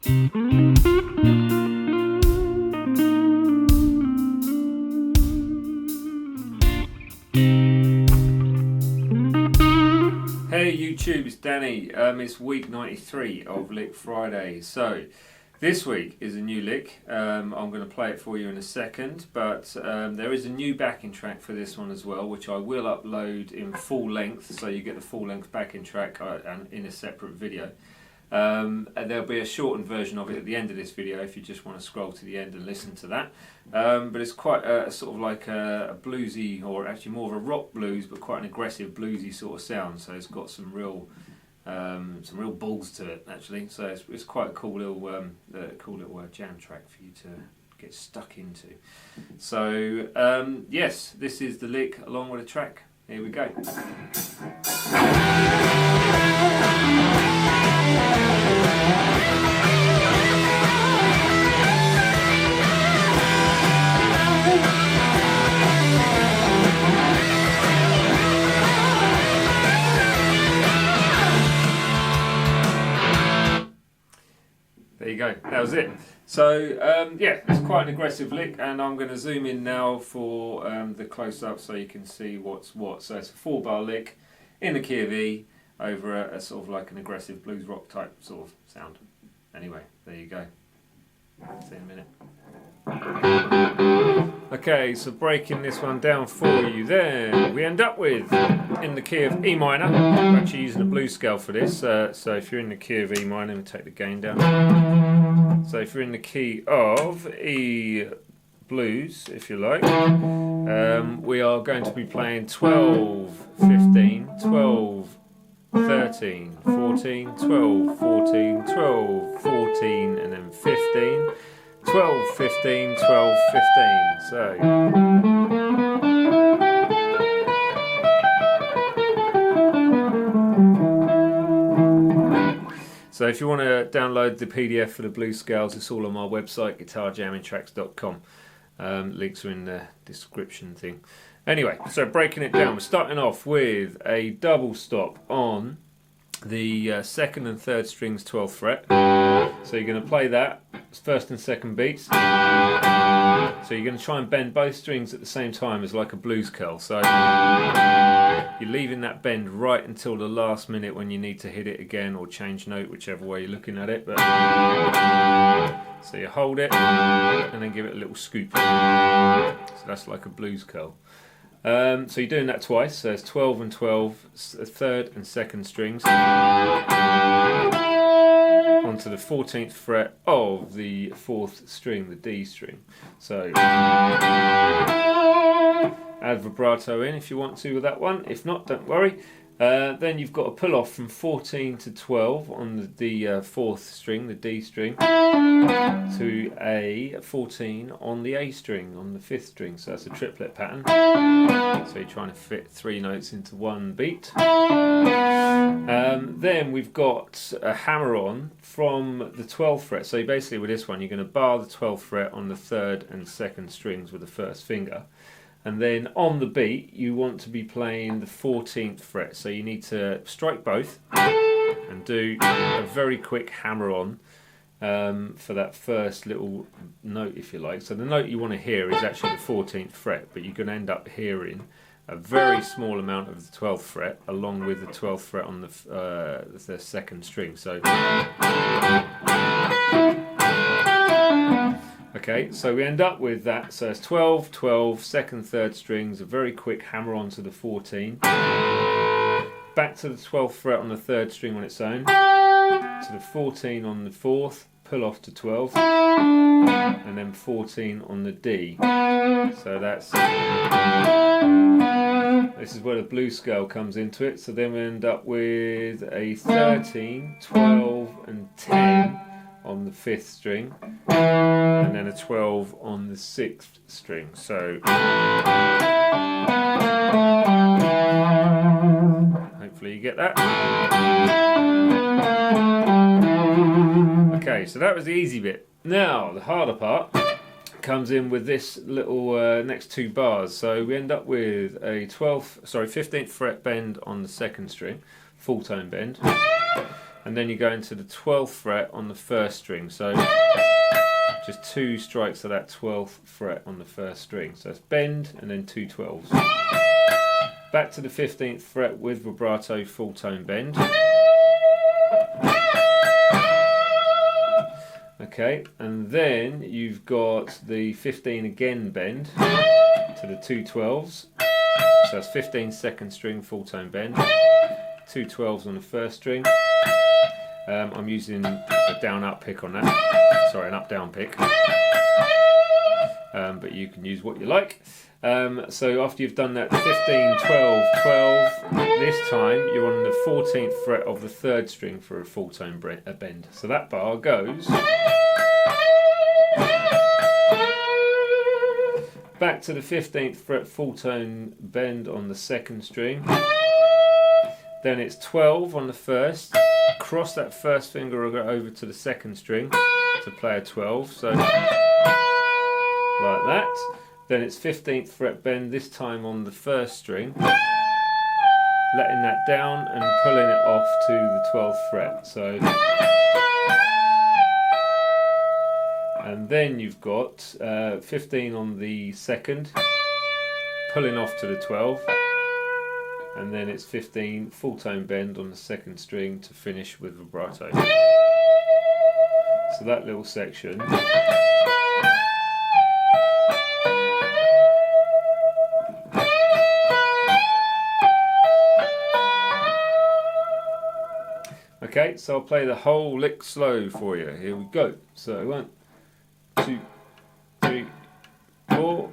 Hey YouTube, it's Danny. It's week 93 of Lick Friday. So this week is a new lick. I'm going to play it for you in a second, but there is a new backing track for this one as well, which I will upload in full length, so you get the full length backing track and in a separate video. And there'll be a shortened version of it at the end of this video if you just want to scroll to the end and listen to that. But it's quite a sort of like a bluesy, or actually more of a rock blues, but quite an aggressive bluesy sort of sound. So it's got some real balls to it actually. So it's quite a cool little jam track for you to get stuck into. So yes, this is the lick along with a track. Here we go. There you go, that was it. So yeah, it's quite an aggressive lick, and I'm going to zoom in now for the close-up so you can see what's what. So it's a 4-bar lick in the key of E over a sort of like an aggressive blues rock type sort of sound. Anyway, there you go. See you in a minute. Okay, so breaking this one down for you then, we end up with, in the key of E minor, I'm actually using a blues scale for this, so if you're in the key of E minor, let me take the gain down. So if you're in the key of E blues, if you like, we are going to be playing 12, 15, 12, 13, 14, 12, 14, 12, 14, and then 15. 12, 15, 12, 15. So if you want to download the PDF for the blues scales, it's all on my website, guitarjammingtracks.com. Links are in the description thing. Anyway, so breaking it down, we're starting off with a double stop on the second and third strings 12th fret. So you're going to play that first and second beats. So you're going to try and bend both strings at the same time as like a blues curl. So you're leaving that bend right until the last minute when you need to hit it again or change note, whichever way you're looking at it. But so you hold it and then give it a little scoop. So that's like a blues curl. So you're doing that twice, so it's 12 and 12, third and second strings, onto the 14th fret of the 4th string, the D string. So add vibrato in if you want to with that one, if not, don't worry. Then you've got a pull off from 14 to 12 on the 4th string, the D string, to a 14 on the A string, on the 5th string. So that's a triplet pattern. So you're trying to fit 3 notes into one beat. Then we've got a hammer on from the 12th fret. So basically with this one, you're going to bar the 12th fret on the 3rd and 2nd strings with the 1st finger. And then on the beat, you want to be playing the 14th fret. So you need to strike both and do a very quick hammer on for that first little note, if you like. So the note you want to hear is actually the 14th fret, but you're going to end up hearing a very small amount of the 12th fret along with the 12th fret on the 2nd string. So okay, so we end up with that. So it's 12, 12, 2nd, 3rd strings, a very quick hammer on to the 14. Back to the 12th fret on the 3rd string on its own. To the 14 on the 4th, pull off to 12. And then 14 on the D. So that's... This is where the blues scale comes into it. So then we end up with a 13, 12 and 10 on the 5th string, and then a 12 on the 6th string. So hopefully you get that. Okay, so that was the easy bit. Now the harder part comes in with this little next 2 bars. So we end up with a 15th fret bend on the 2nd string, full tone bend. and then you go into the 12th fret on the first string. So just 2 strikes of that 12th fret on the first string. So it's bend and then 2 12s. Back to the 15th fret with vibrato, full tone bend. Okay, and then you've got the 15 again bend to the 2 12s. So that's 15 second string, full tone bend. 2 12s on the first string. I'm using a down up pick on that. Sorry, an up down pick. But you can use what you like. So after you've done that 15, 12, 12, this time you're on the 14th fret of the third string for a full tone bend. So that bar goes back to the 15th fret, full tone bend on the second string. Then it's 12 on the first. Cross that first finger over to the second string to play a 12. So like that. Then it's 15th fret bend, this time on the first string, letting that down and pulling it off to the 12th fret. So, and then you've got 15 on the second, pulling off to the 12, and then it's 15 full tone bend on the second string to finish with vibrato. So that little section. Okay, so I'll play the whole lick slow for you. Here we go. So 1, 2, 3, 4.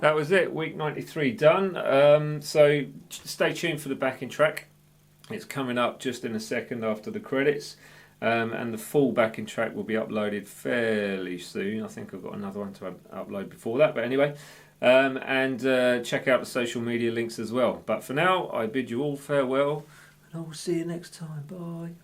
That was it, week 93 done. So stay tuned for the backing track. It's coming up just in a second after the credits. And the full backing track will be uploaded fairly soon. I think I've got another one to upload before that, but anyway. And check out the social media links as well. But for now, I bid you all farewell, and I will see you next time. Bye.